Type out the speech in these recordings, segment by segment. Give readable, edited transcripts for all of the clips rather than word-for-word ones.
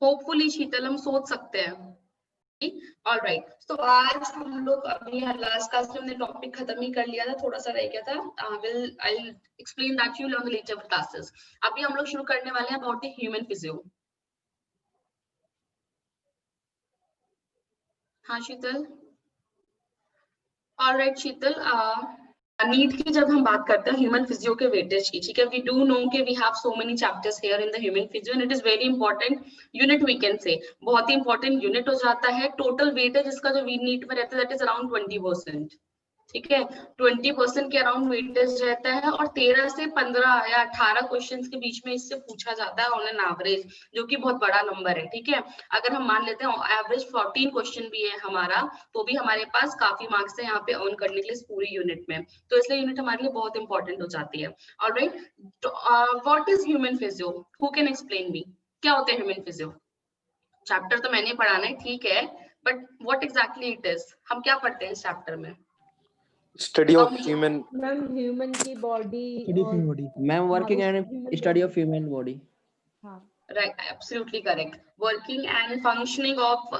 Hopefully शीतल हम सोच सकते हैं। ऑल राइट, तो आज हम लोग अभी लास्ट क्लास में हमने टॉपिक खत्म ही कर लिया था, थोड़ा सा रह गया था। I explain that you on the later classes. अभी हम लोग शुरू करने वाले हैं अबाउट द ह्यूमन फिजियो। हाँ शीतल, ऑल राइट शीतल, नीट की जब हम बात करते हैं ह्यूमन फिजियो के वेटेज की, ठीक है, वी डू नो कि we have so many chapters here in the human physio and it is very important unit, we can say बहुत ही इंपॉर्टेंट यूनिट हो जाता है। टोटल वेटेज इसका जो वी नीट में रहता है दैट इज अराउंड 20%, ठीक है, 20% के अराउंड वेटेज रहता है और 13 से 15 या 18 क्वेश्चंस के बीच में इससे पूछा जाता है ऑन एन एवरेज, जो कि बहुत बड़ा नंबर है, ठीक है। अगर हम मान लेते हैं एवरेज 14 क्वेश्चन भी है हमारा, तो भी हमारे पास काफी मार्क्स है यहाँ पे अर्न करने के लिए इस पूरी यूनिट में, तो इसलिए यूनिट हमारे लिए बहुत इंपॉर्टेंट हो जाती है। Alright, what is human physio, who can explain me, क्या होता है ह्यूमन फिजियो? चैप्टर तो मैंने पढ़ाना है, ठीक है, but what exactly it is, हम क्या पढ़ते हैं इस चैप्टर में? Study of human, ma'am human की body, ma'am working and study of human body. हाँ right, absolutely correct, working and functioning of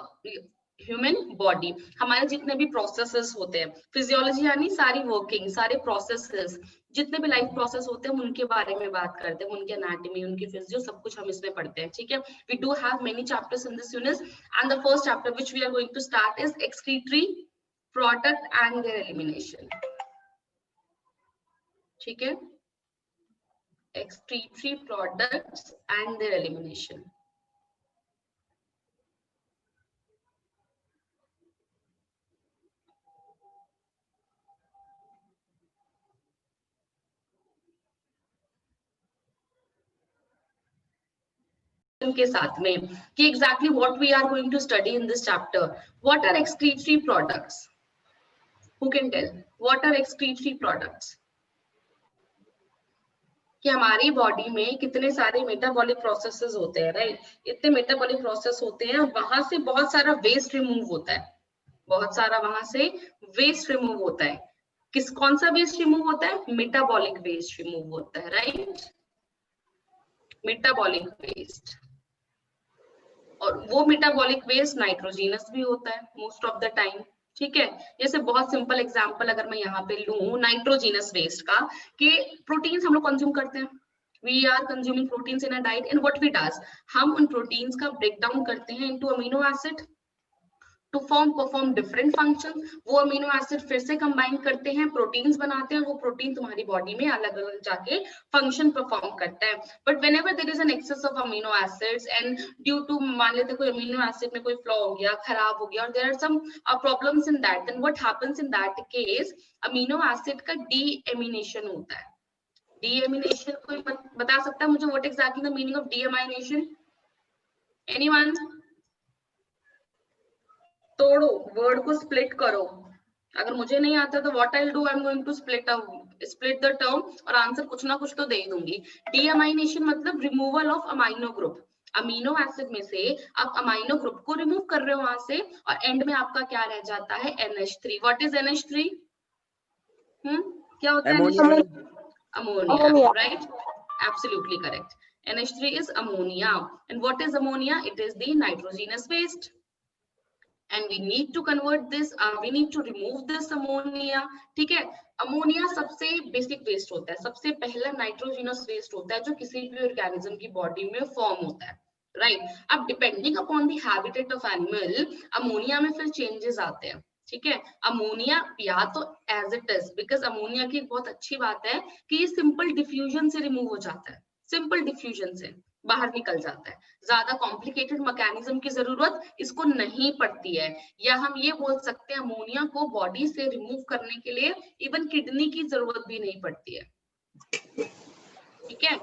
human body. हमारे जितने भी प्रोसेसेस होते हैं, फिजियोलॉजी यानी सारी वर्किंग, सारे प्रोसेसेस, जितने भी लाइफ प्रोसेस होते हैं हम उनके बारे में बात करते हैं, उनके एनाटॉमी, उनकी फिजियो, सब कुछ हम इसमें पढ़ते हैं, ठीक है। We do have many chapters in this unit and the first chapter which we are going to start is excretory product and their elimination, ठीक है, excretory products and their elimination. के साथ में कि exactly what we are going to study in this chapter. What are excretory products? Who can tell? What are excretory products? कि हमारी body में कितने सारे मेटाबॉलिक प्रोसेसेस होते हैं, राइट, इतने मेटाबॉलिक प्रोसेस होते हैं, वहां से बहुत सारा वेस्ट रिमूव होता है, बहुत सारा वहां से वेस्ट रिमूव होता है। कौन सा वेस्ट रिमूव होता है? मेटाबॉलिक वेस्ट रिमूव होता है, राइट, मेटाबॉलिक वेस्ट। और वो मेटाबॉलिक वेस्ट नाइट्रोजीनस भी होता है मोस्ट ऑफ द टाइम, ठीक है। जैसे बहुत सिंपल एग्जांपल अगर मैं यहाँ पे लूं नाइट्रोजीनस वेस्ट का, कि प्रोटीन्स हम लोग कंज्यूम करते हैं, we are consuming proteins in a diet and what we does, हम उन प्रोटीन्स का ब्रेक डाउन करते हैं into amino acid to perform different function. वो अमीनो एसिड फिर से कंबाइन करते हैं, प्रोटीन्स बनाते हैं, वो प्रोटीन तुम्हारी बॉडी में अलग अलग जाके फंक्शन परफॉर्म करता है। But whenever there is an excess of amino acids and due to, मान लेते कोई अमीनो एसिड में कोई फ्लॉ हो गया, खराब हो गया, और there are some problems in that, then what happens in that case, amino acid का डीएमिनेशन होता है। डीएमिनेशन कोई बता सकता है मुझे what exactly the meaning of deamination? Anyone? तोड़ो, वर्ड को स्प्लिट करो। अगर मुझे नहीं आता तो what I will do, I am going to split the term और आंसर कुछ ना कुछ तो दे दूंगी। डीअमाइनेशन मतलब removal of amino group, amino acid में से आप अमाइनो ग्रुप को रिमूव कर रहे हो वहां से, और एंड में आपका क्या रह जाता है? NH3। What is NH3? क्या होता है? Ammonia, right, absolutely correct. NH3 is ammonia, and what is ammonia? It is the nitrogenous waste. And we need to convert this, we need to remove this ammonia, ठीक है। Ammonia सबसे basic waste होता है, सबसे पहला nitrogenous waste होता है जो किसी भी ऑर्गेनिज्म की बॉडी में फॉर्म होता है, राइट। अब depending upon the habitat of animal ammonia में फिर चेंजेस आते हैं, ठीक है। अमोनिया या तो as it is, because ammonia की बहुत अच्छी बात है कि ये सिंपल डिफ्यूजन से रिमूव हो जाता है, सिंपल डिफ्यूजन से बाहर निकल जाता है, ज्यादा कॉम्प्लिकेटेड मैकेनिज्म की जरूरत इसको नहीं पड़ती है। या हम ये बोल सकते हैं अमोनिया को बॉडी से रिमूव करने के लिए इवन किडनी की जरूरत भी नहीं पड़ती है, ठीक है।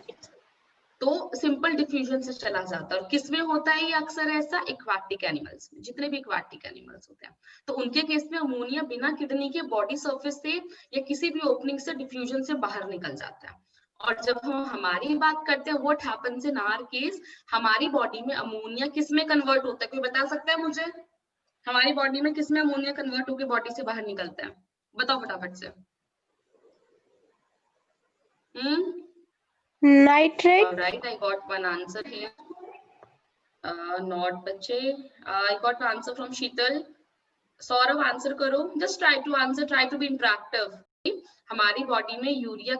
तो सिंपल डिफ्यूजन से चला जाता है। और किसमें होता है ये अक्सर ऐसा? एक्वाटिक एनिमल्स में, जितने भी एक्वाटिक एनिमल्स होते हैं, तो उनके केस में अमोनिया बिना किडनी के बॉडी सरफेस से या किसी भी ओपनिंग से डिफ्यूजन से बाहर निकल जाता है। और जब हम हमारी बात करते हैं what happens in our case, हमारी बॉडी में अमोनिया किस में कन्वर्ट होता है? कोई बता सकता है मुझे? हमारी बॉडी में किस में अमोनिया कन्वर्ट होकर बॉडी से बाहर निकलता है? बताओ फटाफट से। Nitrate. All right, I got one answer here. Not बच्चे. I got answer from Sheetal. Saurabh answer करो. Just try to answer, try to be interactive. हमारी बॉडी में अमोनिया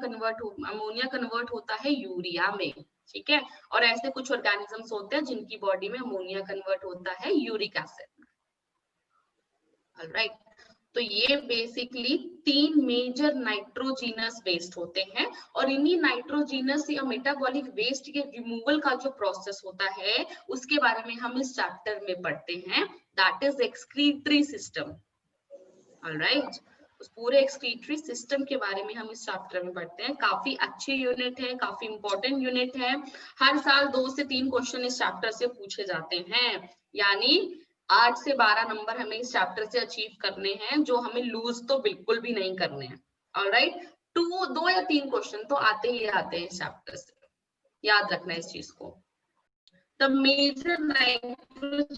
कन्वर्ट होता है यूरिया में. ठीक है. और ऐसे कुछ ऑर्गेनिजम्स होते हैं जिनकी बॉडी में अमोनिया कन्वर्ट होता है यूरिक एसिड. ऑलराइट. तो ये बेसिकली 3 मेजर नाइट्रोजीनस वेस्ट होते हैं और इन्हीं नाइट्रोजीनस या मेटाबॉलिक वेस्ट के रिमूवल का जो प्रोसेस होता है उसके बारे में हम इस चैप्टर में पढ़ते हैं. That is excretory system. Alright. उस पूरे एक्सक्रीटरी सिस्टम के बारे में हम इस चैप्टर में पढ़ते हैं. काफी अच्छी यूनिट है, काफी इंपॉर्टेंट यूनिट है. हर साल 2 से 3 क्वेश्चन इस चैप्टर से पूछे जाते हैं. यानी 8 से 12 नंबर हमें इस चैप्टर से अचीव करने हैं, जो हमें लूज तो बिल्कुल भी नहीं करने हैं. ऑलराइट. 2 या 3 क्वेश्चन तो आते ही आते हैं इस चैप्टर से. याद रखना इस चीज को. The major nitrogenous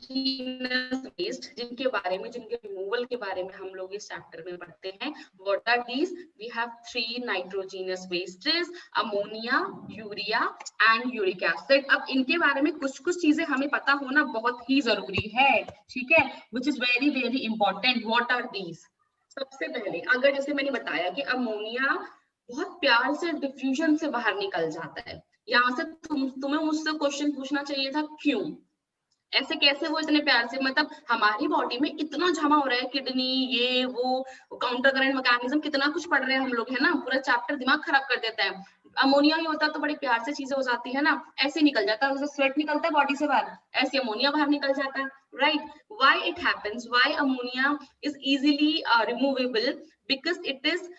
waste जिनके बारे में, जिनके रिमूवल के बारे में हम लोग इस चैप्टर में पढ़ते हैं. What are these? We have 3 nitrogenous wastes: ammonia, urea and uric acid. अब इनके बारे में कुछ चीजें हमें पता होना बहुत ही जरूरी है. ठीक है. Which is very very important. What are these? सबसे पहले अगर जैसे मैंने बताया कि अमोनिया बहुत प्यार से डिफ्यूजन से बाहर निकल जाता है. यहाँ से तुम्हें मुझसे क्वेश्चन पूछना चाहिए था क्यों, ऐसे कैसे वो इतने प्यार से, मतलब हमारी बॉडी में इतना जमा हो रहा है, किडनी, ये वो, काउंटर करंट मैकेनिज्म, कितना कुछ पढ़ रहे हैं हम लोग, है ना. पूरा चैप्टर दिमाग खराब कर देता है. अमोनिया ही होता तो बड़े प्यार से चीजें हो जाती है ना. ऐसे निकल जाता है, स्वेट निकलता है बॉडी से बाहर, ऐसे अमोनिया बाहर निकल जाता है. Right. Why it happens? Why ammonia is easily removable? Because it is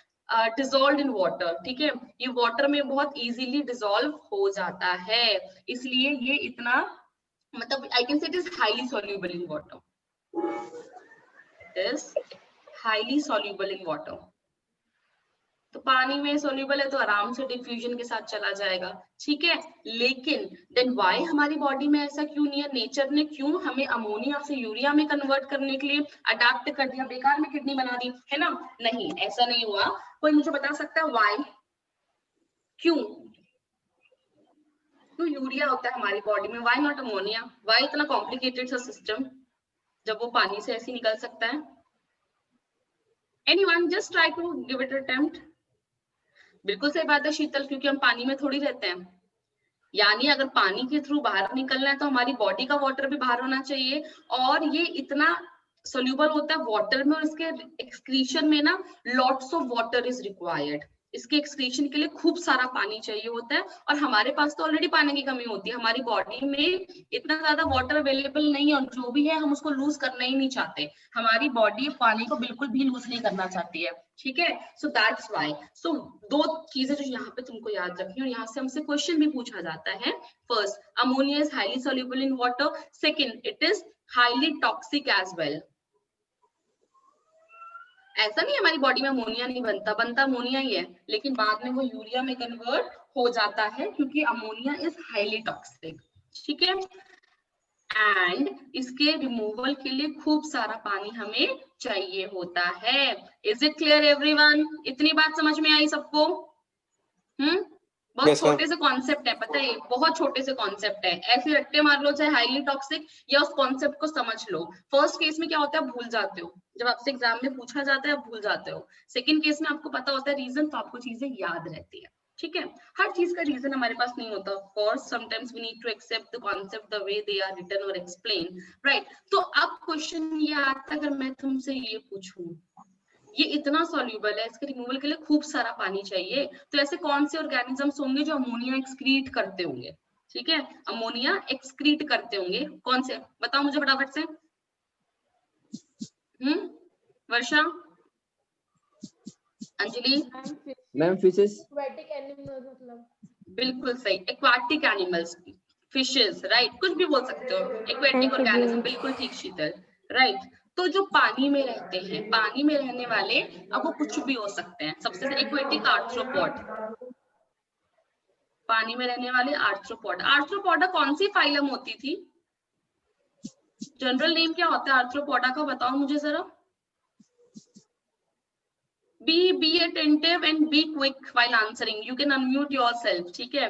dissolved in water. ठीक है. ये वाटर में बहुत इजीली डिसॉल्व हो जाता है, इसलिए ये इतना, मतलब I can say it is highly soluble in water. It is highly soluble in water. तो पानी में सोल्यूबल है तो आराम से डिफ्यूजन के साथ चला जाएगा. ठीक है. लेकिन देन व्हाई हमारी बॉडी में ऐसा क्यों नहीं है? नेचर ने क्यों हमें अमोनिया से यूरिया में कन्वर्ट करने के लिए अडेप्ट कर दिया, बेकार में किडनी बना दी, है ना. नहीं, ऐसा नहीं हुआ. कोई मुझे बता सकता है व्हाई? क्यों यूरिया होता है हमारी बॉडी में? Why not ammonia? व्हाई इतना कॉम्प्लिकेटेड सा सिस्टम जब वो पानी से ऐसे निकल सकता है? Anyone just try to give it a attempt. बिल्कुल सही बात है शीतल, क्योंकि हम पानी में थोड़ी रहते हैं. यानी अगर पानी के थ्रू बाहर निकलना है तो हमारी बॉडी का वाटर भी बाहर होना चाहिए. और ये इतना सोल्यूबल होता है वाटर में, और इसके एक्सक्रीशन में ना lots of water is required. इसके एक्सक्रीशन के लिए खूब सारा पानी चाहिए होता है, और हमारे पास तो ऑलरेडी पानी की कमी होती है. हमारी बॉडी में इतना ज्यादा वाटर अवेलेबल नहीं है, और जो भी है हम उसको लूज करना ही नहीं चाहते. हमारी बॉडी पानी को बिल्कुल भी लूज नहीं करना चाहती है. ठीक है. So that's why. सो 2 चीजें जो यहाँ पे तुमको याद रखनी, और यहाँ से हमसे क्वेश्चन भी पूछा जाता है. First, ammonia is highly soluble in water. Second, it is highly toxic as well. ऐसा नहीं हमारी बॉडी में अमोनिया नहीं बनता, बनता अमोनिया ही है, लेकिन बाद में वो यूरिया में कन्वर्ट हो जाता है क्योंकि अमोनिया इज हाईली टॉक्सिक. ठीक है. एंड इसके रिमूवल के लिए खूब सारा पानी हमें चाहिए होता है. Is it clear everyone? इतनी बात समझ में आई सबको? बहुत छोटे से कॉन्सेप्ट है, पता है, बहुत छोटे से कॉन्सेप्ट है. ऐसे रट्टे मार लो चाहे हाईली टॉक्सिक, या उस कॉन्सेप्ट को समझ लो. फर्स्ट केस में क्या होता है, भूल जाते हो. जब आपसे एग्जाम में पूछा जाता है आप भूल जाते हो. सेकंड केस में आपको पता होता है रीजन, तो आपको चीजें याद रहती है. ठीक है. हर चीज का रीजन हमारे पास नहीं होता. Of course sometimes we need to accept the concept the way they are written और एक्सप्लेन. राइट. तो अब क्वेश्चन ये आता है, अगर मैं तुमसे ये पूछूं, ये इतना सॉल्युबल है, इसके रिमूवल के लिए खूब सारा पानी चाहिए, तो ऐसे कौन से ऑर्गेनिजम्स होंगे जो अमोनिया एक्सक्रीट करते होंगे? ठीक है. अमोनिया एक्सक्रीट करते होंगे. कौन से? बताओ मुझे फटाफट से. Varsha, Anjali, ma'am fishes. Aquatic animals, मतलब बिल्कुल सही. Aquatic animals, fishes, right. कुछ भी बोल सकते हो. एक्वेटिक ऑर्गेनिज्म, बिल्कुल ठीक शीतल. राइट. तो जो पानी में रहते हैं, पानी में रहने वाले, अब वो कुछ भी हो सकते हैं. सबसे एक्वेटिक आर्थ्रोपॉड, पानी में रहने वाले आर्थ्रोपॉड. आर्थ्रोपोडा कौन सी फाइलम होती थी? जनरल नेम क्या होता है आर्थ्रोपोडा का, बताओ मुझे जरा. Be attentive and be quick while answering. You can unmute yourself. ठीक है.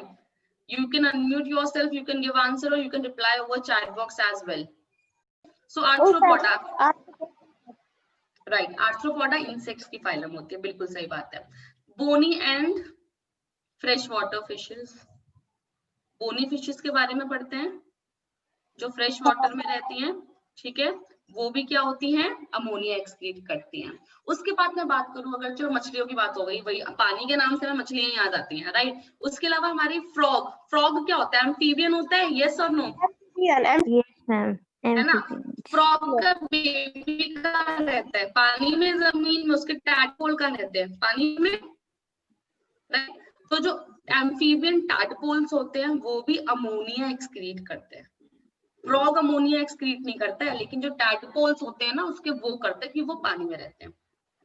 You can unmute yourself, you can give answer, or you can reply over chat box as well. So arthropoda, right, arthropoda insects की phylum होती है, बिल्कुल सही बात है. Bony and fresh water fishes. Bony fishes के बारे में पढ़ते हैं, जो फ्रेश वाटर में रहती हैं, ठीक है, वो भी क्या होती हैं, अमोनिया एक्सक्रीट करती हैं. उसके बाद मैं बात करूं, अगर चलो मछलियों की बात हो गई, वही पानी के नाम से ना मछलियां याद आती हैं, राइट. उसके अलावा हमारी फ्रॉग, फ्रॉग क्या होता है, एम्फीबियन होता है, यस और नो, है ना. फ्रॉग का बेबी कहाँ रहता है, पानी में, जमीन में, उसके टैडपोल कहाँ रहते हैं, पानी में, राइट. तो जो एम्फीबियन टैडपोल्स होते हैं वो भी अमोनिया एक्सक्रीट करते हैं. फ्रॉग अमोनिया एक्सक्रीट नहीं करता है, लेकिन जो टैडपोल्स होते हैं ना उसके वो करते हैं, कि वो पानी में रहते हैं.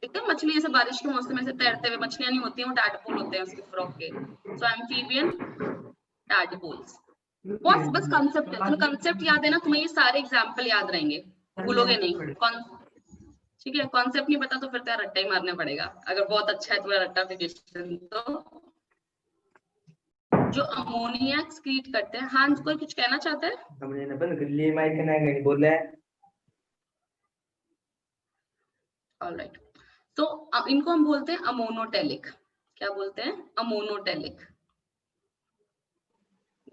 देखते हैं मछली ऐसे बारिश के मौसम में से तैरते हुए, मछलियां नहीं होती हैं, वो टैडपोल होते हैं उसके फ्रॉग के. सो एम्फीबियन टैडपोल्स. बस कंसेप्ट है, तुम्हें कंसेप्ट याद है ना, तुम्हें ये सारे एग्जांपल याद रहेंगे, भूलोगे नहीं. ठीक है, कॉन्सेप्ट नहीं पता तो फिर तो रट्टा ही मारना पड़ेगा, अगर बहुत अच्छा है तुम्हारा रट्टाफिकेशन. तो जो अमोनिया एक्सक्रीट करते हैं, हाँ कोई कुछ कहना चाहता है? हमने ना बंद कर लिए, माइक ना नहीं बोल रहा है. ऑलराइट, तो इनको हम बोलते हैं अमोनोटेलिक. क्या बोलते हैं? अमोनोटेलिक.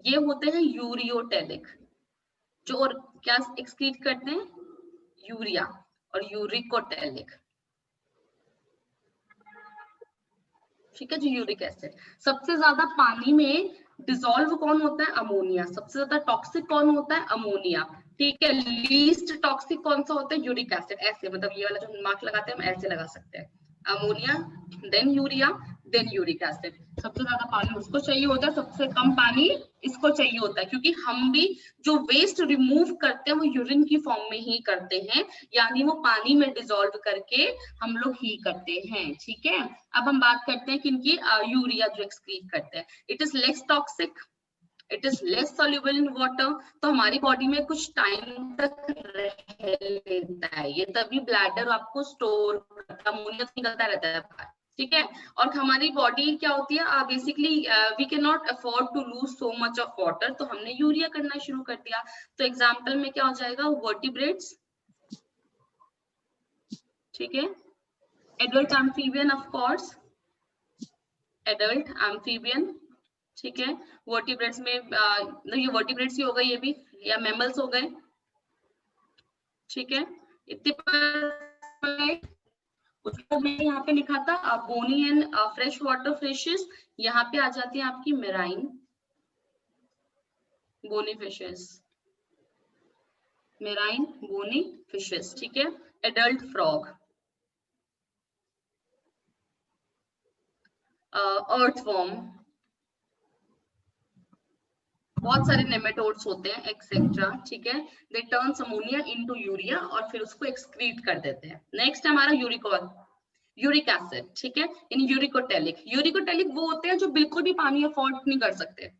ये होते हैं यूरियोटेलिक, जो और क्या एक्सक्रीट करते हैं, यूरिया. और यूरिकोटेलिक, ठीक है, जो यूरिक एसिड. सबसे ज्यादा पानी में डिसॉल्व कौन होता है, अमोनिया. सबसे ज्यादा टॉक्सिक कौन होता है, अमोनिया. ठीक है, लीस्ट टॉक्सिक कौन सा होता है, यूरिक एसिड. ऐसे मतलब ये वाला जो मार्क लगाते हैं हम ऐसे लगा सकते हैं, ammonia, then urea, then uric acid. सबसे ज्यादा पानी उसको चाहिए होता है, सबसे कम पानी इसको चाहिए होता है, क्योंकि हम भी जो वेस्ट रिमूव करते हैं वो यूरिन की फॉर्म में ही करते हैं, यानी वो पानी में डिसॉल्व करके हम लोग ही करते हैं. ठीक है, अब हम बात करते हैं किनकी, यूरिया जो एक्सक्रीट करते हैं. It is less toxic, it is less soluble in water. तो हमारी बॉडी में कुछ टाइम तक रह लेता है ये, तभी ब्लैडर आपको स्टोर करता, अमोनिया निकलता रहता है. ठीक है, और हमारी बॉडी क्या होती है, basically we can not afford to lose so much of water, तो हमने यूरिया करना शुरू कर दिया. तो एग्जाम्पल में क्या हो जाएगा, वर्टिब्रेट्स, ठीक है, adult amphibian, of course adult amphibian, ठीक है. वर्टिब्रेट्स में ये वर्टिब्रेट्स ही हो गए, ये भी, या मैमल्स हो गए. ठीक है, इतने उसको मैं यहाँ पे लिखा था bony and fresh water fishes. यहाँ पे आ जाती है आपकी marine bony fishes, marine bony fishes. ठीक है, एडल्ट फ्रॉग, अर्थवॉर्म, बहुत सारे नेमेटोड्स होते हैं एक्सेट्रा. ठीक है, दे टर्न्स अमोनिया इनटू यूरिया और फिर उसको एक्सक्रीट कर देते हैं. नेक्स्ट है हमारा यूरिक एसिड. ठीक है, इन यूरिकोटेलिक. यूरिकोटेलिक वो होते हैं जो बिल्कुल भी पानी अफोर्ड नहीं कर सकते,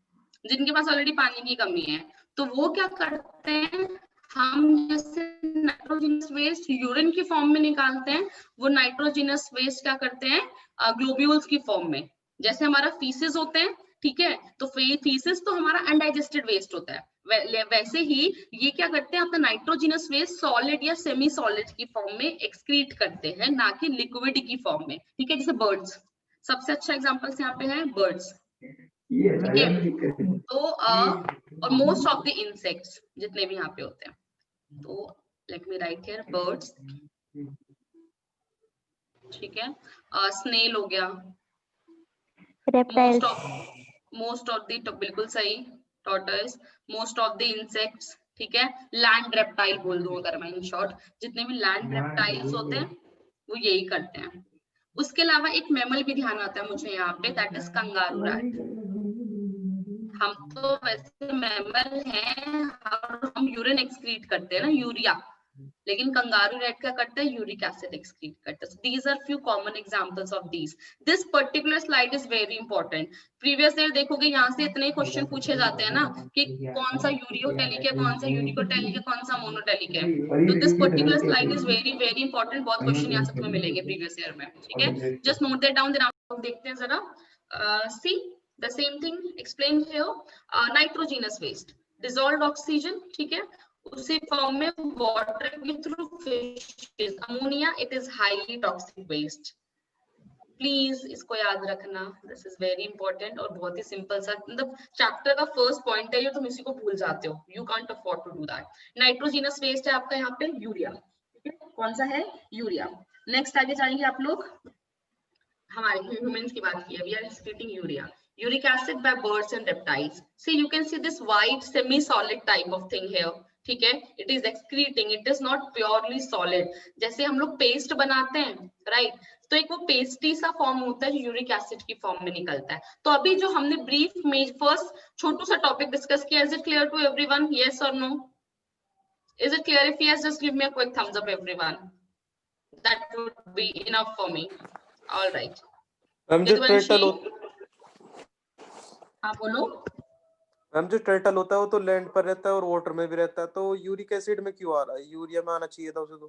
जिनके पास ऑलरेडी पानी की कमी है. तो वो क्या करते हैं, हम जैसे नाइट्रोजनस वेस्ट यूरिन की फॉर्म में निकालते हैं, वो नाइट्रोजनस वेस्ट क्या करते हैं, ग्लोब्यूल्स की फॉर्म में, जैसे हमारा फीसेस होते हैं. ठीक है, तो फीसेस तो हमारा अनडाइजेस्टेड वेस्ट होता है, वैसे ही ये क्या करते हैं, अपना नाइट्रोजनस वेस्ट सॉलिड या सेमी सॉलिड की फॉर्म में एक्सक्रीट करते हैं, ना कि लिक्विड की फॉर्म में. ठीक है, जैसे बर्ड्स, सबसे अच्छा एग्जांपल यहाँ पे है बर्ड्स. ठीक है, तो और मोस्ट ऑफ द इंसेक्ट्स जितने भी यहाँ पे होते हैं. तो let me right here birds. ठीक है, स्नेल हो गया, मोस्ट ऑफ द, बिल्कुल सही, tortoise, most of the insects. ठीक है, लैंड रेप्टाइल बोल दूं अगर मैं इन शॉर्ट, जितने भी लैंड रेप्टाइल्स होते हैं वो यही करते हैं. उसके अलावा एक मैमल भी ध्यान आता है मुझे यहाँ पे, दैट इज कंगारू रैट. हम तो वैसे मैमल हैं और हम यूरिन एक्सक्रीट करते हैं ना, यूरिया, लेकिन कंगारू रैट क्या करता है, यूरिक एसिड एक्सक्रीट करता है. These are few common examples of these. This particular slide is very important. Previous year देखोगे यहाँ से इतने क्वेश्चन पूछे जाते हैं ना, कि कौन सा यूरियोटेलिक है, कौन सा यूरिकोटेलिक है, कौन सा मोनोटेलिक है. तो this particular slide is very very important. बहुत क्वेश्चन यहाँ से तुम्हें मिलेंगे प्रीवियस ईयर में. ठीक है, जस्ट नोट दैट डाउन. देखते हैं जरा, सी The same thing explained here. Nitrogenous waste, dissolved oxygen, ठीक है, उसी फॉर्म में वाटर के through fishes, ammonia, it is highly toxic waste. Please इसको याद रखना, दिस इज वेरी इंपॉर्टेंट और बहुत ही सिंपल सा, मतलब चैप्टर का फर्स्ट पॉइंट है ये, तुम इसी को भूल जाते हो. You can't afford to do that. Nitrogenous waste है आपका यहाँ पे यूरिया, ठीक है, कौन सा है, यूरिया. नेक्स्ट आगे जाएंगे आप लोग, हमारे ह्यूमंस की बात की है. We are excreting urea, uric acid by birds and reptiles. See, you can see this white semi-solid type of thing here. ठीक है, it is excreting, it is not purely solid. जैसे हम लोग पेस्ट बनाते हैं, राइट, तो एक वो पेस्टी सा फॉर्म होता है जो यूरिक एसिड की फॉर्म में निकलता है. तो अभी जो हमने ब्रीफ में फर्स्ट छोटू सा टॉपिक डिस्कस किया, is it clear to everyone? Yes और no? Is it clear? If yes, just give me a quick thumbs up everyone. That would be enough for me. All right. Ma'am जो turtle हाँ बोलो. Ma'am जो turtle होता है वो तो land पर रहता है और वाटर में भी रहता है, तो यूरिक एसिड में क्यों आ रहा है? यूरिया में आना चाहिए था उसे. तो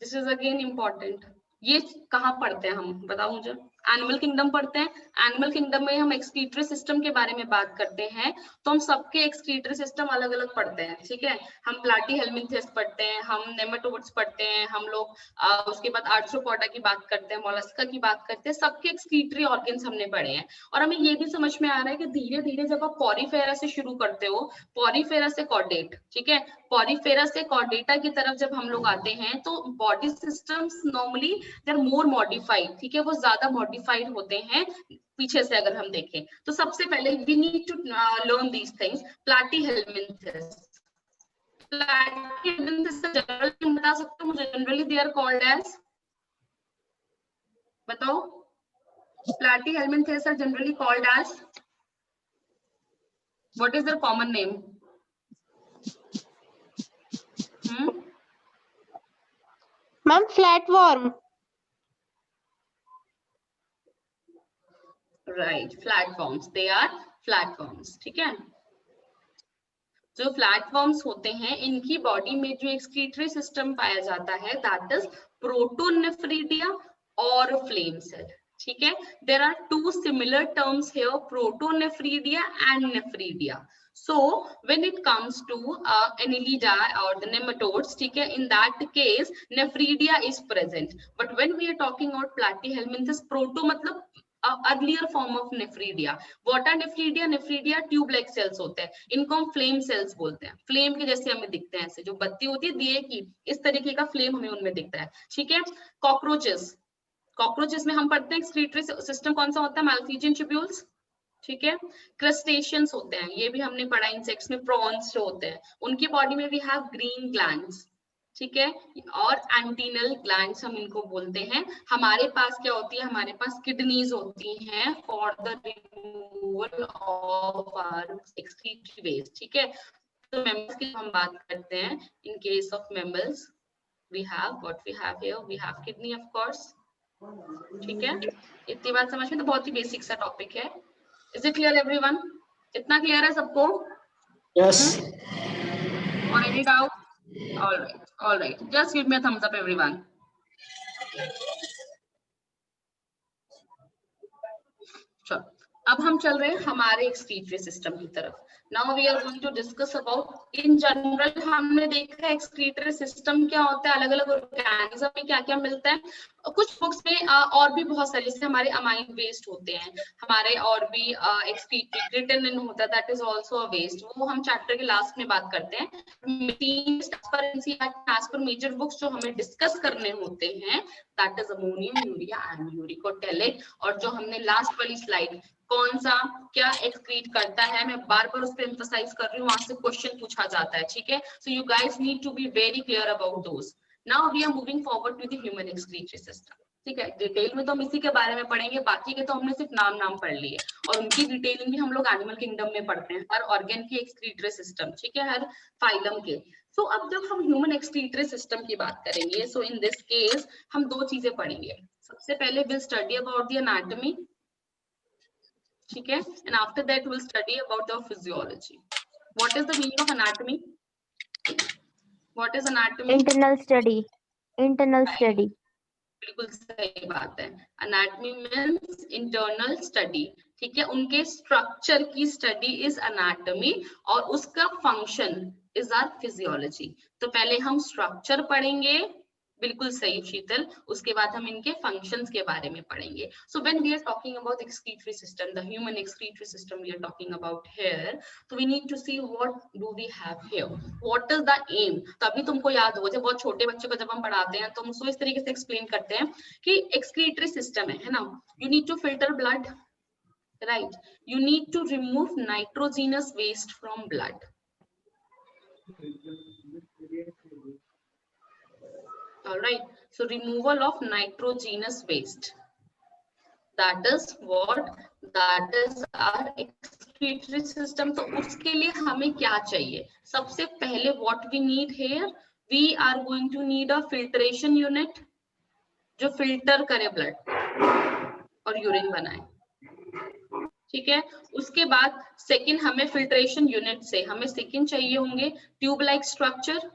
दिस इज अगेन इम्पोर्टेंट. ये कहाँ पढ़ते हैं हम, बताओ मुझे? एनिमल किंगडम पढ़ते हैं. एनिमल किंगडम में हम एक्सक्रीटरी सिस्टम के बारे में बात करते हैं, तो हम सबके एक्सक्रीटरी सिस्टम अलग अलग पढ़ते हैं, ठीक है. हम प्लैटीहेल्मिन्थेस पढ़ते हैं, हम नेमेटोड्स पढ़ते हैं, हम लोग उसके बाद आर्थ्रोपोडा की बात करते हैं, मोलस्का की बात करते हैं. सबके एक्सक्रीटरी ऑर्गन्स हमने पढ़े हैं. और हमें ये भी समझ में आ रहा है कि धीरे धीरे जब आप पॉरीफेरा से शुरू करते हो, पॉरीफेरा से कॉर्डेट, ठीक है, पॉरीफेरा से कॉर्डेटा की तरफ जब हम लोग आते हैं, तो body systems normally they are more modified, ठीक है, वो ज्यादा मॉडिफाइड होते हैं पीछे से अगर हम देखें. तो सबसे पहले we need to learn these things. Platyhelminthes, platyhelminthes generally बता सकते हो मुझे? Generally they are called as, बताओ. Platyhelminthes are generally called as, what is their common name? Ma'am flatworm. Right, flatworms, they are flatworms, ठीक है. जो flatworms होते हैं, इनकी बॉडी में जो एक्सक्रीटरी सिस्टम पाया जाता है, दैट इज प्रोटोनेफ्रीडिया और फ्लेम सेल, ठीक है. There are two similar terms here, protonephridia and nephridia. So when it comes to Annelida or the nematodes, ठीक है, in that case nephridia is present. But when we are talking about platyhelminthes, proto मतलब earlier form of nephridia. What are nephridia? nephridia tube like cells होते हैं, इनको हम flame cells बोलते हैं. Flame के जैसे हमें दिखते हैं, ऐसे जो बत्ती होती है दिए की, इस तरीके का फ्लेम हमें उनमें दिखता है, ठीक है. कॉकरोचेस, कॉकरोचेस में हम पढ़ते हैं एक्सक्रीटरी सिस्टम कौन सा होता है? मैल्फिजियन ट्यूब्यूल्स, ठीक है. क्रस्टेशियंस होते हैं, ये भी हमने पढ़ा. इंसेक्ट्स में प्रॉन्स जो होते हैं, उनकी बॉडी में वी हैव ग्रीन ग्लैंड्स, ठीक है, और एंटीनल ग्लैंड्स हम इनको बोलते हैं. हमारे पास क्या होती है? हमारे पास किडनीज होती हैं for the removal of our excretory waste, ठीक है. तो मेंबर्स की हम बात करते हैं. In case of members we have what we have here, we have kidney of course, ठीक है. इतनी बात समझ में, तो बहुत ही बेसिक सा टॉपिक है. Is it clear everyone? इतना क्लियर है सबको? Yes. Or any doubt? All right. Just give me a thumbs up, everyone. चलो, अब हम चल रहे हैं हमारे एक्सक्रीटरी सिस्टम की तरफ. Now we are going to discuss about, in general हमने देखा है एक्सक्रीटरी सिस्टम क्या होता है, अलग अलग ऑर्गेनिज्म में क्या क्या मिलता है. कुछ बुक्स में और भी बहुत सारे, जैसे हमारे अमाइन वेस्ट होते हैं, हमारे और भी एक्सक्रीटरी क्रिएटिनिन होता है, that is also a waste. वो हम चैप्टर के लास्ट में बात करते हैं. एज पर मेजर बुक्स जो हमें डिस्कस करने होते हैं, that is ammonium, urea and uric ओटेलिक. और जो हमने लास्ट वाली स्लाइड, कौन सा क्या एक्सक्रीट करता है, मैं बार बार उस पर एम्फसाइज कर रही हूँ, वहां से क्वेश्चन पूछा जाता है, ठीक है. So you guys need to be very clear about those. Now we are moving forward to the human excretory system, ठीक है. डिटेल में तो हम इसी के बारे में पढ़ेंगे, बाकी के तो हमने सिर्फ नाम पढ़ लिए, और उनकी डिटेलिंग भी हम लोग एनिमल किंगडम में पढ़ते हैं, हर ऑर्गन की एक्सक्रीटरी सिस्टम, ठीक है, हर फाइलम के. सो अब जब हम ह्यूमन एक्सक्रीटरी सिस्टम की बात करेंगे, सो इन दिस केस हम दो चीजें पढ़ेंगे. सबसे पहले will study about the anatomy, ठीक है, and after that we'll study about the physiology. What is the meaning of anatomy? What is anatomy? Internal study. बिल्कुल सही बात है। एनाटॉमी मीन्स इंटरनल स्टडी, ठीक है, उनके स्ट्रक्चर की स्टडी इज एनाटॉमी और उसका फंक्शन इज आर फिजियोलॉजी। तो पहले हम स्ट्रक्चर पढ़ेंगे, बिल्कुल सही शीतल, उसके बाद हम इनके फंक्शंस के बारे में पढ़ेंगे। So when we are talking about excretory system, the human excretory system we are talking about here, तो we need to see what do we have here, what is the aim. तभी तुमको याद होगा, जब बहुत छोटे बच्चों को जब हम पढ़ाते हैं तो हम उसको इस तरीके से एक्सप्लेन करते हैं कि एक्सक्रीटरी सिस्टम है ना, you need to filter blood, right, you need to remove nitrogenous waste from blood. All right, so removal of nitrogenous waste, that is what, that is our excretory system। तो उसके लिए हमें क्या चाहिए? सबसे पहले what we need here, we are going to need a filtration unit जो filter करे ब्लड और यूरिन बनाए, ठीक है। उसके बाद सेकंड हमें फिल्ट्रेशन यूनिट से हमें सेकंड चाहिए होंगे ट्यूब लाइक स्ट्रक्चर।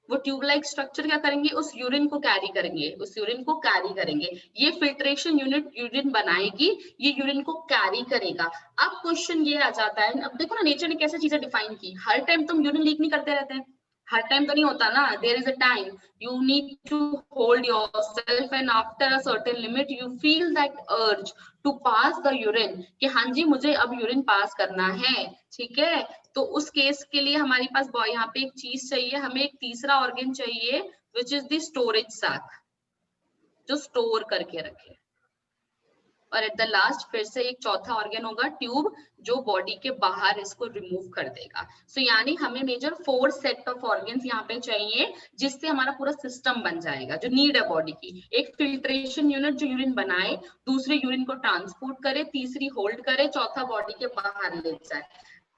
वो ट्यूब लाइक स्ट्रक्चर क्या करेंगे? उस यूरिन को कैरी करेंगे, उस यूरिन को कैरी करेंगे। ये फिल्ट्रेशन यूनिट यूरिन बनाएगी, ये यूरिन को कैरी करेगा। अब क्वेश्चन ये आ जाता है, अब देखो ना नेचर ने कैसे चीजें डिफाइन की, हर टाइम तुम यूरिन लीक नहीं करते रहते हैं, हर टाइम तो नहीं होता ना, there is a time you need to hold yourself and after a certain limit you feel that urge to pass the urine, कि हाँ जी मुझे अब यूरिन पास करना है, ठीक है। तो उस केस के लिए हमारे पास यहाँ पे एक चीज चाहिए, हमें एक तीसरा ऑर्गन चाहिए which is the storage sac, जो स्टोर करके रखे। और एट द लास्ट फिर से एक चौथा ऑर्गन होगा ट्यूब, जो बॉडी के बाहर इसको रिमूव कर देगा। सो यानी हमें मेजर 4 सेट ऑफ ऑर्गन्स यहाँ पे चाहिए, जिससे हमारा पूरा सिस्टम बन जाएगा जो नीड है बॉडी की। एक फिल्ट्रेशन यूनिट जो यूरिन बनाए, दूसरे यूरिन को ट्रांसपोर्ट करे, तीसरी होल्ड करे, चौथा बॉडी के बाहर ले जाए।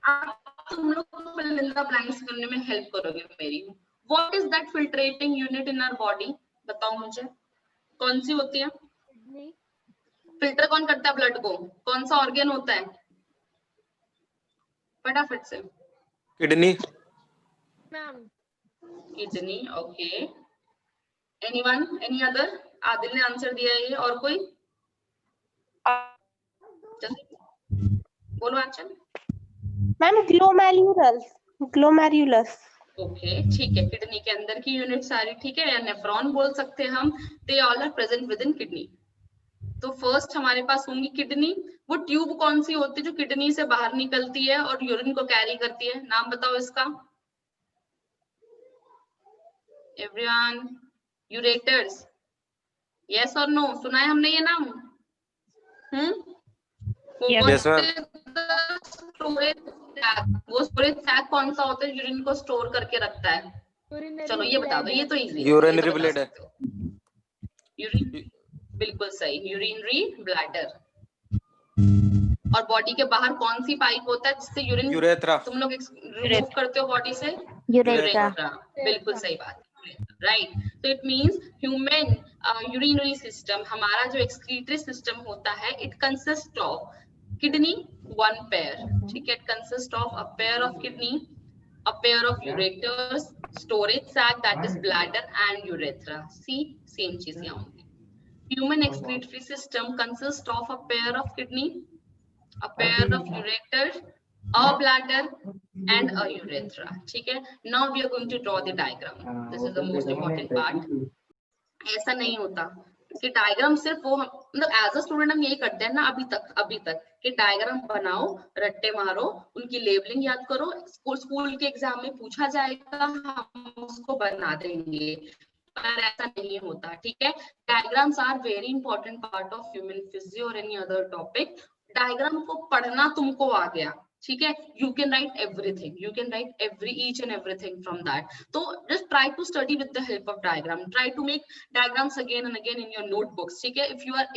आप तुम लोग फिल इन द ब्लैंक्स करने में हेल्प करोगे मेरी। What is that filtrating unit in our body? बताओ मुझे, कौन सी होती है? फिल्टर कौन करता है ब्लड को? कौन सा ऑर्गन होता है? फटाफट से। Kidney. Kidney, okay. Anyone, any other? Adil ने आंसर दिया है ये, और कोई? बोलो Anchal. Ma'am glomerulus, glomerulus. Okay, ठीक है, किडनी के अंदर की यूनिट सारी, ठीक है, या नेफ्रॉन बोल सकते हैं हम, they all are present within kidney. तो फर्स्ट हमारे पास होंगी किडनी। वो ट्यूब कौन सी होती है जो किडनी से बाहर निकलती है और यूरिन को कैरी करती है? नाम बताओ इसका। एवरीवन, यूरेटर्स, यस और नो? सुना है हमने ये नाम? Yes, ma'am. वो स्टोरेज सैक कौन सा होता है यूरिन को स्टोर करके रखता है? चलो ये बता दो, ये तो इजी है। Urinary bladder. यूरिन, बिल्कुल सही, यूरिनरी ब्लैडर। और बॉडी के बाहर कौन सी पाइप होता है जिससे यूरिन यूरेथ्रा। तुम लोग रिमूव करते हो बॉडी से? यूरेथ्रा। बिल्कुल सही बात, राइट। तो it means human urinary system, हमारा जो एक्सक्रीटरी सिस्टम होता है, it consist of kidney, one pair, ठीक है, it consist of a pair of kidney, a pair of ureters, storage sac that is bladder and urethra. See, same चीज यहाँ होगी। Human excretory system consists of a pair of kidney, a pair of ureters, a bladder and a urethra. ठीक है। Now we are going to draw the diagram. This is the most important part. ऐसा नहीं होता कि diagram सिर्फ वो मतलब as a student हम यही करते हैं ना अभी तक कि डायग्राम बनाओ, रट्टे मारो, उनकी लेबलिंग याद करो, स्कूल के एग्जाम में पूछा जाएगा, हम उसको बना देंगे, पर ऐसा नहीं होता, ठीक है। Diagrams are very important part of human physio और एनी अदर टॉपिक। डायग्राम को पढ़ना तुमको आ गया, ठीक है, you can write everything, you can write each and everything from that. So just try to study with the help of diagram, try to make diagrams again and again in your notebooks, ठीक है।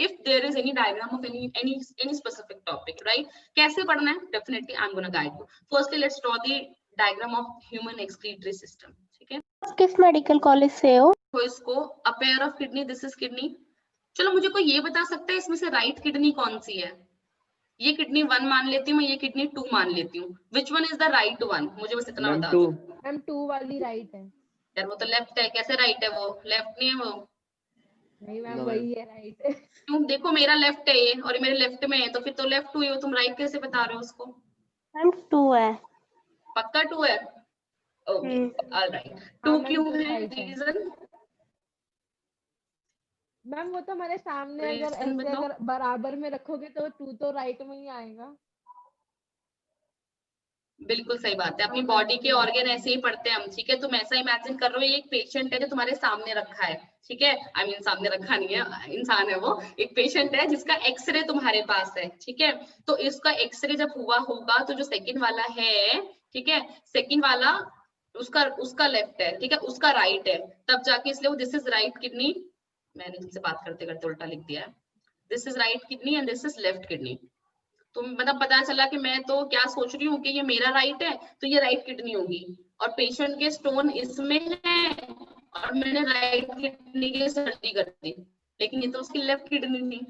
if there is any diagram of any specific topic, right, कैसे पढ़ना है, definitely I'm gonna guide you. Firstly let's draw the diagram of human excretory system, ठीक है। किस medical college से हो? तो इसको a pair of kidney, this is kidney। चलो मुझे कोई ये बता सकता है इसमें से राइट किडनी कौन सी है? ये किडनी 1 मान लेती हूँ मैं, ये किडनी 2 मान लेती हूँ। Which one is the right one? मुझे बस इतना बता दो। मैम 2 वाली राइट है। यार वो तो लेफ्ट है, कैसे राइट है? वो लेफ्ट नहीं है वो। नहीं मैम No, वही है राइट। क्यों? देखो मेरा लेफ्ट है ये और ये मेरे लेफ्ट में है, तो फिर तो लेफ्ट हुई हो, तुम राइट कैसे बता रहे हो उसको? मैम 2 है। पक्का 2 है? Okay, alright. 2 हाँ मैम क्यों 2 है? राइट है। रीजन? मैम वो तो हमारे सामने अगर रीजन ऐसे बताओ। अगर बराबर में रखोगे तो 2 तो राइट में ही आएगा। बिल्कुल सही बात है, अपनी बॉडी के ऑर्गन ऐसे ही पढ़ते हैं हम, ठीक है? तुम ऐसा इमेजिन कर रहे हो, ये एक पेशेंट है जो तुम्हारे सामने रखा है, ठीक है? आई मीन सामने रखा नहीं है, इंसान है वो, एक पेशेंट है जिसका एक्सरे तुम्हारे पास है, ठीक है? तो इसका एक्सरे जब हुआ होगा तो जो सेकंड वाला है, ठीक है, सेकंड वाला उसका उसका लेफ्ट है, ठीक है, उसका राइट है, तब जाके इसलिए वो दिस इज राइट किडनी, मैंने तुमसे बात करते करते उल्टा लिख दिया है, this is right kidney and this is left kidney. तो मतलब पता चला कि मैं तो क्या सोच रही हूँ कि ये मेरा राइट है तो ये राइट किडनी होगी, और पेशेंट के स्टोन इसमें है और मैंने राइट किडनी की सर्जरी कर दी, लेकिन ये तो उसकी लेफ्ट किडनी थी,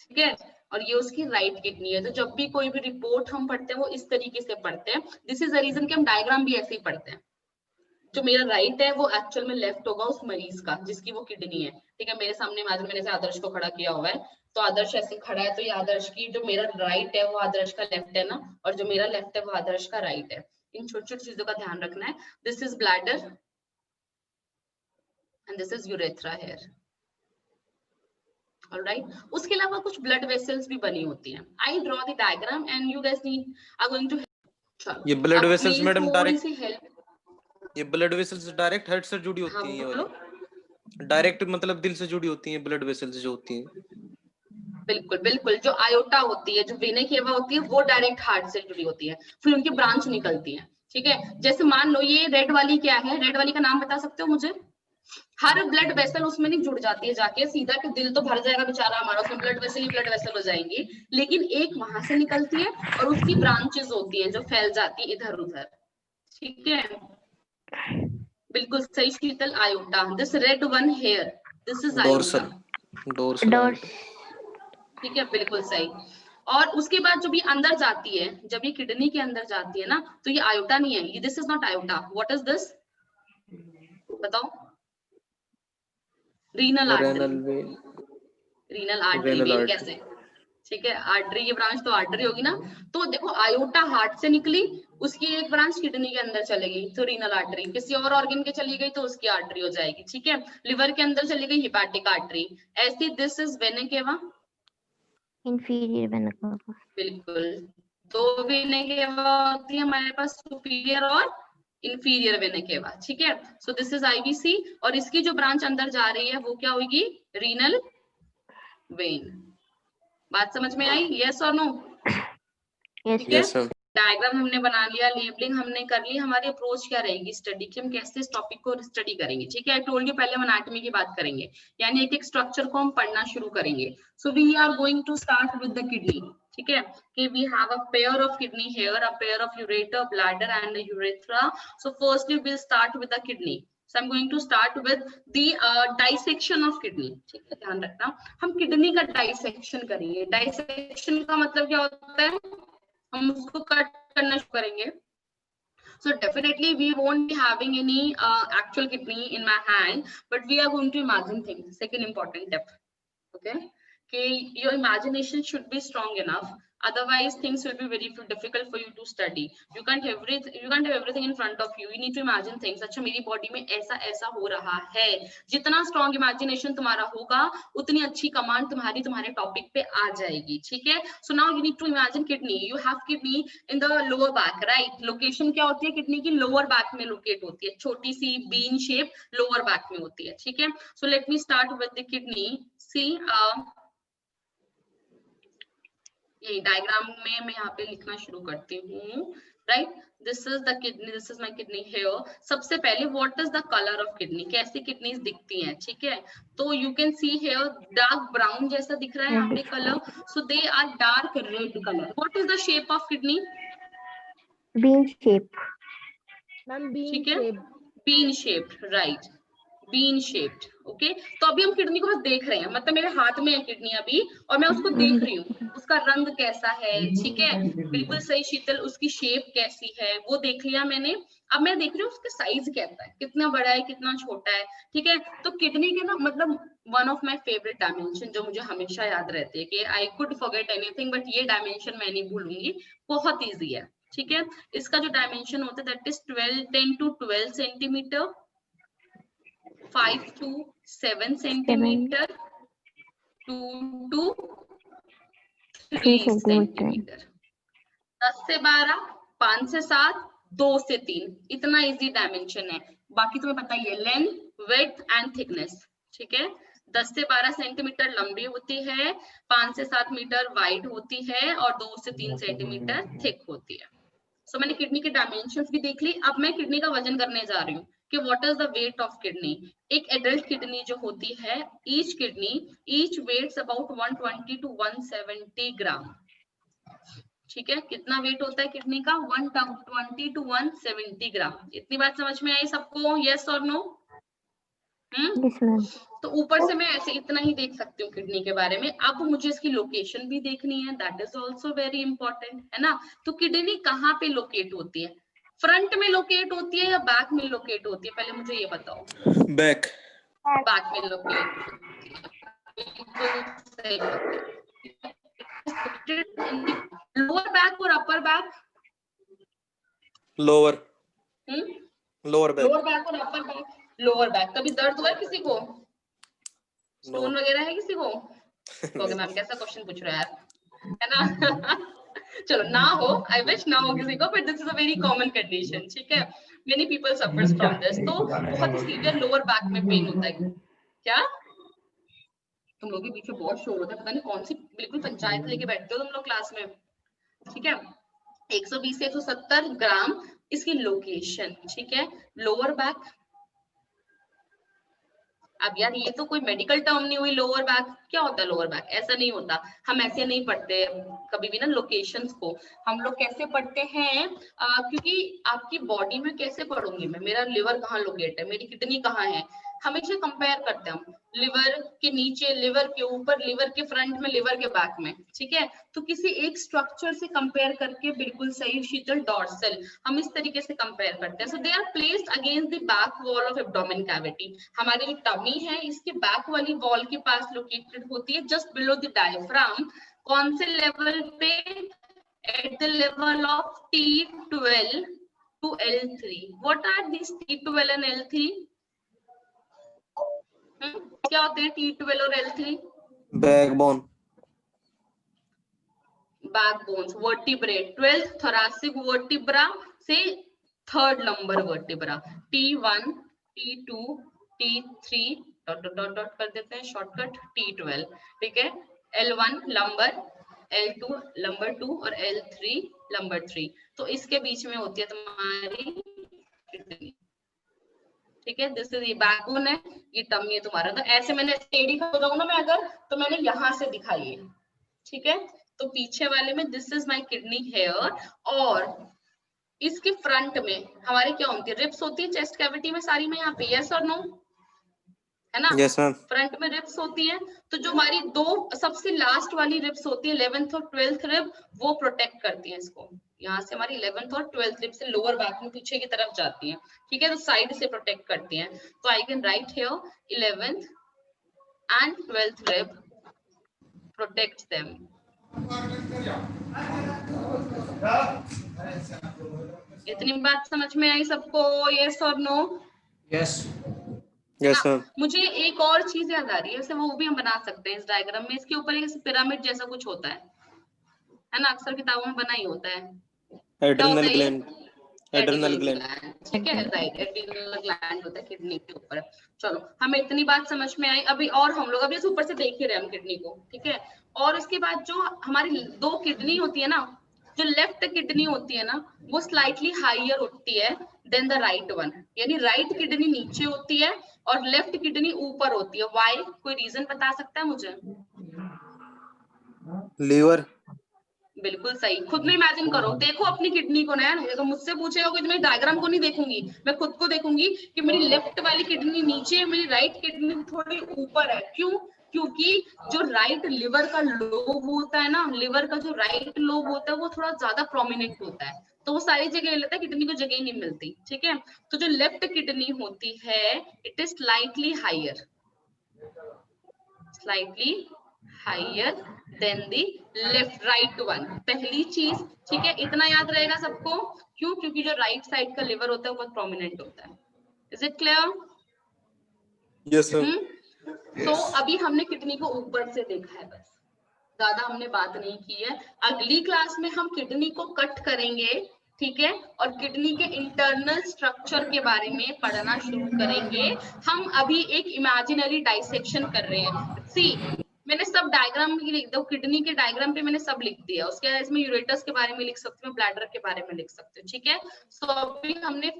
ठीक है, और ये उसकी राइट किडनी है। तो जब भी कोई भी रिपोर्ट हम पढ़ते हैं वो इस तरीके से पढ़ते हैं, दिस इज द रीजन कि हम डायग्राम भी ऐसे ही पढ़ते हैं। जो मेरा राइट है वो एक्चुअल में लेफ्ट होगा उस मरीज का जिसकी वो किडनी है, ठीक है? मेरे सामने इमेजिन मैंने ऐसे आदर्श को खड़ा किया हुआ है, तो आदर्श ऐसे खड़ा है, तो ये आदर्श की जो मेरा राइट है वो आदर्श का लेफ्ट है ना, और जो मेरा लेफ्ट है वो आदर्श का राइट है। इन छोटी छोटी चीजों का ध्यान रखना है। This is bladder and this is urethra here, alright. उसके अलावा कुछ ब्लड वेसल्स भी बनी होती हैं। I draw the diagram and you guys need are going to, ये ब्लड अब वेसल्स प्लीज मैडम थोड़ी डायरेक्ट, सी हेल्प। ये ब्लड वेसल्स डायरेक्ट हार्ट से जुड़ी हाँ होती हैं ये बोलो। वाली, डायरेक्ट मतलब दिल से जुड़ी होती हैं ब्लड वेसल्स जो होती हैं। बिल्कुल बिल्कुल, जो आयोटा होती है, जो वेना केवा होती है, वो डायरेक्ट हार्ट से जुड़ी होती है, फिर उनकी ब्रांच निकलती है, ठीक है? जैसे मान लो ये रेड वाली क्या है, रेड वाली का नाम बता सकते हो मुझे? हर ब्लड वेसल उसमें नहीं जुड़ जाती है जाके सीधा, कि दिल तो भर जाएगा बेचारा हमारा, उसमें ब्लड वेसल ही ब्लड वेसल हो जाएंगी, लेकिन एक वहां से निकलती है और उसकी ब्रांचेस होती हैं जो फैल जाती है इधर उधर, ठीक है? बिल्कुल सही Sheetal, aorta, this red one here, this is aorta, dorsal aorta, ठीक है, बिल्कुल सही। और उसके बाद जब ये अंदर जाती है, जब ये किडनी के अंदर जाती है ना, तो ये आयोटा नहीं है, ये this is not aorta, what is this बताओ? Renal artery, renal vein, renal artery, renal vein artery. कैसे, ठीक है, आर्टरी की ब्रांच तो आर्टरी होगी ना। तो देखो आयोटा हार्ट से निकली, उसकी एक ब्रांच किडनी के अंदर चलेगी तो रीनल आर्टरी, किसी और ऑर्गन के चली गई तो उसकी आर्टरी हो जाएगी, ठीक है? लिवर के अंदर चली गई हिपैटिक आर्टरी, ऐसी this is vena cava, inferior vena cava, बिल्कुल। दो वेना केवा होती है हमारे पास, सुपीरियर और इंफीरियर वेना केवा, ठीक है? सो दिस इज आईवीसी, और इसकी जो ब्रांच अंदर जा रही है वो क्या होगी? Renal vein. बात समझ में आई? यस और नो? yes ठीक है, यस मैम। डायग्राम हमने बना लिया, लेबलिंग हमने कर ली, हमारी अप्रोच क्या रहेगी स्टडी की, हम कैसे इस टॉपिक को स्टडी करेंगे, ठीक है? आई टोल्ड यू पहले हम एनाटॉमी की बात करेंगे, यानी एक एक स्ट्रक्चर को हम पढ़ना शुरू करेंगे। So we are going to start with the kidney, ठीक है? कि we have a pair of kidney here, a pair of ureter, bladder and urethra. So firstly we will start with the kidney. So I'm going to start with the dissection of kidney, ठीक है? ध्यान रखना, हम kidney का dissection करेंगे। Dissection का मतलब क्या होता है? हम उसको कट करना शुरू करेंगे। So definitely we won't be having any actual kidney in my hand, but we are going to imagine things. Second important step, okay? Okay, your imagination should be strong enough, otherwise things will be very difficult for you to study. You can't have everything in front of you, you need to imagine things. अच्छा मेरी body में ऐसा ऐसा हो रहा है, जितना strong imagination तुम्हारा होगा उतनी अच्छी कमांड तुम्हारे टॉपिक पे आ जाएगी, ठीक है? So now you need to imagine kidney, you have kidney in the lower back, right? Location क्या होती है किडनी की? लोअर बैक में लोकेट होती है, छोटी सी बीन शेप लोअर बैक में होती है, ठीक है? So let me start with the kidney. See ये डायग्राम में मैं यहाँ पे लिखना शुरू करती हूँ, right? This is the kidney, this is my kidney here. सबसे पहले what is the colour of kidney, कैसी किडनीज दिखती हैं, ठीक है? तो you can see here dark brown जैसा दिख रहा है यहाँ पे colour, so they are dark red colour. What is the shape of kidney? bean shape, ma'am bean ठीक है, shape, bean shape, right? Bean shaped. Okay, तो अभी हम किडनी को बस देख रहे हैं, मतलब मेरे हाथ में है किडनी अभी और मैं उसको देख रही हूँ, उसका रंग कैसा है, ठीक है, बिल्कुल सही शीतल, उसकी शेप कैसी है वो देख लिया मैंने। अब मैं देख रही हूँ उसका साइज कैसा है, कितना बड़ा है कितना छोटा है, ठीक है। तो किडनी के ना मतलब one of my favourite dimension जो मुझे हमेशा याद रहती है कि I could forget anything, but ये डायमेंशन मैं नहीं भूलूंगी, बहुत ईजी है, ठीक है। इसका जो डायमेंशन होता है that is 10 to 12 centimetre, 5 to 7 centimetre, 2 to 3 centimetre, 10 से 12, 5 से 7, 2 से 3, इतना इजी डायमेंशन है। बाकी तुम्हें बताइए लेंथ, विड्थ एंड थिकनेस, ठीक है। 10 से 12 सेंटीमीटर लंबी होती है, 5 से 7 मीटर वाइड होती है और 2 से 3 सेंटीमीटर थिक होती है। सो मैंने किडनी के डायमेंशंस भी देख ली। अब मैं किडनी का वजन करने जा रही हूँ कि what is the weight of kidney. एक एडल्ट किडनी जो होती है, each kidney each weighs about 120 to 170 gram, ठीक है। कितना वेट होता है किडनी का? 120 to 170 ग्राम। इतनी बात समझ में आई सबको? यस और नो? Yes, ma'am. तो ऊपर से मैं ऐसे इतना ही देख सकती हूँ किडनी के बारे में। अब मुझे इसकी लोकेशन भी देखनी है, that is also very important, है ना। तो किडनी कहाँ पे लोकेट होती है? फ्रंट में लोकेट होती है या बैक में लोकेट होती है? पहले मुझे ये बताओ। बैक। बैक में लोकेट होती है, लोअर बैक और upper back? Lower. Lower back. Lower back और अपर बैक? Lower back. कभी दर्द हुआ है किसी को? स्टोन वगैरह है किसी को? तो मैम कैसा क्वेश्चन पूछ रहा है यार, है ना। चलो ना हो, आई विश ना हो किसी को, but this is a very common condition, ठीक है। Many people suffers from this. तो बहुत ही सीवियर लोअर बैक में पेन होता है। क्या तुम लोग के बीच में बहुत शोर होता है, पता नहीं कौन सी बिल्कुल पंचायत लेके बैठते हो तुम लोग क्लास में, ठीक है। 120 से 170 ग्राम इसकी लोकेशन, ठीक है। लोअर बैक, अब यार ये तो कोई मेडिकल टर्म नहीं हुई लोअर बैक। क्या होता है लोअर बैक? ऐसा नहीं होता, हम ऐसे नहीं पढ़ते कभी भी ना लोकेशंस को। हम लोग कैसे पढ़ते हैं, क्योंकि आपकी बॉडी में कैसे पढ़ूंगी मैं, मेरा लिवर कहाँ लोकेट है, मेरी किडनी कहाँ है, हमेशा कंपेयर करते हैं हम, लिवर के नीचे, लिवर के ऊपर, लिवर के फ्रंट में, लिवर के बैक में, ठीक है। तो किसी एक स्ट्रक्चर से कंपेयर करके, बिल्कुल सही शीतल, डॉर्सल, हम इस तरीके से कंपेयर करते हैं। So they are placed against the back wall of abdomen cavity. हमारी जो टमी है इसके बैक वाली वॉल के पास लोकेटेड होती है, जस्ट बिलो द डायफ्राम। कौन से लेवल पे? At the level of T12 to L3। What are this T12 and L3? क्या होते हैं T12 और L3? Backbone. Backbones, vertebrate, 12th thoracic vertebra से 3rd lumbar vertebra, T1, T2, T3 dot dot dot dot कर देते हैं shortcut, T12, ठीक है। L1 लंबर, L2 लंबर 2 और L3 लंबर 3। तो इसके बीच में होती है तुम्हारी किडनी, ठीक है। दिस इज ये बैकबोन है, ये टमी है तुम्हारा। तो ऐसे मैंने टेढ़ी कर दूं ना मैं अगर, तो मैंने यहाँ से दिखाई है, ठीक है। तो पीछे वाले में this is my kidney here, और इसके फ्रंट में हमारे क्या होती है? रिब्स होती है चेस्ट कैविटी में सारी में, यहाँ पे यस और नो, है ना। Yes ma'am. फ्रंट में रिब्स होती है, तो जो हमारी दो सबसे लास्ट वाली रिब्स होती है, 11th और 12th रिब, वो प्रोटेक्ट करती है इसको। यहाँ से हमारी 11th और 12th रिब से लोअर बैक में पीछे की तरफ जाती है, ठीक है। तो साइड से प्रोटेक्ट करती है। तो I can write here 11th and 12th rib protects them। इतनी बात समझ में आई सबको? यस और नो? Yes. Yes ma'am. मुझे एक और चीज याद आ रही है, वैसे वो भी हम बना सकते हैं इस डायग्राम में। इसके ऊपर एक पिरामिड जैसा कुछ होता है ना, अक्सर किताबों में बना ही होता है। Adrenal gland. एड्रिनल ग्लैंड, ठीक है, राइट, एड्रिनल ग्लैंड होता है किडनी के ऊपर। चलो हमें इतनी बात समझ में आई। अभी और हम लोग अभी इस ऊपर से देख ही रहे हम किडनी को, ठीक है। और उसके बाद जो हमारी दो किडनी होती है ना, जो लेफ्ट किडनी होती है ना, वो स्लाइटली हाइयर उठती है देन द राइट वन, यानी राइट किडनी नीचे होती है और लेफ्ट किडनी ऊपर होती है। व्हाई? कोई रीजन बता सकता है मुझे? लीवर। बिल्कुल सही, खुद में इमेजिन करो, देखो अपनी किडनी को ना। अगर मुझसे पूछेगा कि मैं डायग्राम को नहीं देखूंगी, मैं खुद को देखूंगी कि मेरी लेफ्ट वाली किडनी नीचे है, मेरी राइट किडनी थोड़ी ऊपर है। क्यों? क्योंकि जो राइट लिवर का लोब होता है ना, लिवर का जो राइट लोब होता है वो थोड़ा ज्यादा प्रोमिनेंट होता है, तो वो सारी जगह ले लेता है, किडनी को जगह ही नहीं मिलती। ठीक है, तो जो लेफ्ट किडनी होती है it is slightly higher, slightly higher than the left right one, पहली चीज। ठीक है, इतना याद रहेगा सबको। क्यों? क्योंकि जो राइट साइड का लिवर होता है वो बहुत प्रोमिनेंट होता है। Is it clear? Yes sir. तो अभी हमने किडनी को ऊपर से देखा है, बस ज्यादा हमने बात नहीं की है। अगली क्लास में हम किडनी को कट करेंगे, ठीक है, और किडनी के इंटरनल स्ट्रक्चर के बारे में पढ़ना शुरू करेंगे। हम अभी एक इमेजिनरी डाइसेक्शन कर रहे हैं। सी, मैंने सब डायग्राम लिख दो, किडनी के डायग्राम पे मैंने सब लिख दिया। उसके बाद इसमें यूरेटस के बारे में लिख सकती हूँ, ब्लैडर के बारे में लिख सकती हूँ। ठीक है, सो अभी हमने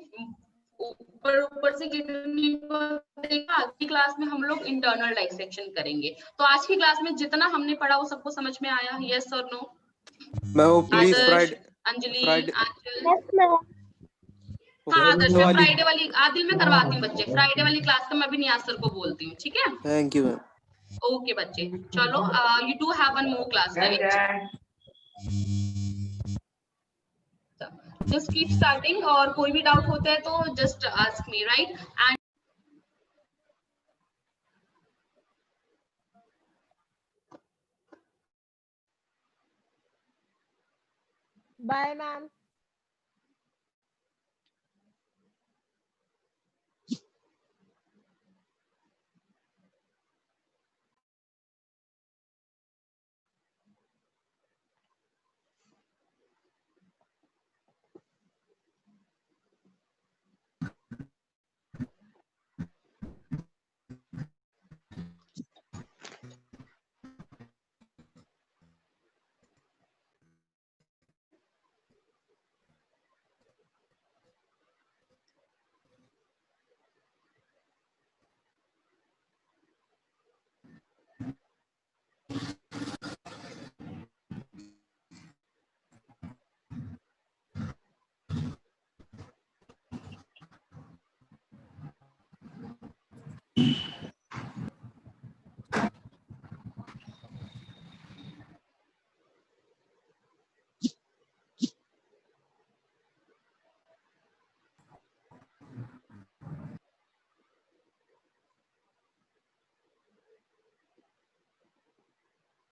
ऊपर से किडनी को देखा, अगली क्लास में हम लोग इंटरनल डाइसेक्शन करेंगे। तो आज की क्लास में जितना हमने पढ़ा वो सबको समझ में आया? यस और नो? मैं वो please Adarsh, Friday Anjali, Friday Anchal. Yes, ma'am. हाँ आदर्श, मैं वाली। फ्राइडे वाली आदिल में करवाती हूँ बच्चे, फ्राइडे वाली क्लास का मैं भी नियाज सर को बोलती हूँ। ठीक है, थैंक यू मैम। ओके बच्चे, चलो you do have one more class, right? Just keep starting, और कोई भी डाउट होता है तो just ask me, right? And bye ma'am.